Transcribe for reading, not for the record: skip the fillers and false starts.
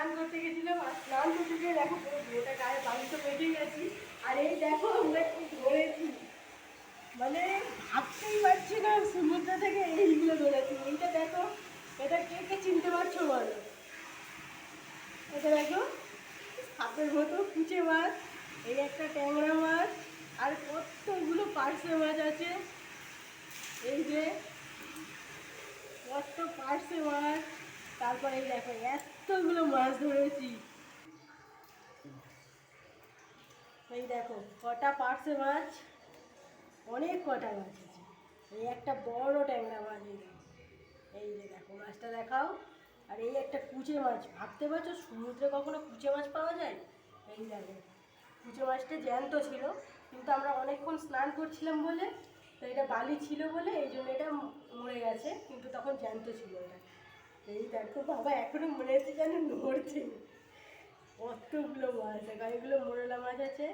স্নান করতে গেছিলাম, আর স্নান করতে গিয়ে দেখো পুরো গোটা গায়ে বালিতে বেঁধে গেছি। আর এই দেখো আমরা কি ধরেছি, মানে ভাবতেই পারছি না সমুদ্র থেকে এইগুলো ধরেছি। এইটা দেখো, এটা কে কে চিনতে পারছো বলো? এটা দেখো সাপের মতো কুচে মাছ, এই একটা ট্যাংরা মাছ, আর কতগুলো পার্শে মাছ আছে। এই যে কত পার্শে মাছ, তারপরে এই দেখো এতগুলো মাছ ধরেছি। এই দেখো কটা পার্শে মাছ, অনেক কটা মাছ আছে। এই একটা বড় ট্যাংরা মাছ, এই যে দেখো মাছটা দেখাও। আর এই একটা কুচে মাছ, ভাবতে পারছো সমুদ্রে কখনো কুচে মাছ পাওয়া যায়? এই দেখো কুচে মাছটা জ্যান্ত ছিল, কিন্তু আমরা অনেকক্ষণ স্নান করছিলাম বলে, তো এটা বালি ছিল বলে এই জন্য এটা মরে গেছে, কিন্তু তখন জ্যান্ত ছিল এটা। এই দেখো বাবা এখনো মনে হচ্ছে যেন নড়ছে। কতগুলো মাছ দেখো, এগুলো মোরলা মাছ আছে।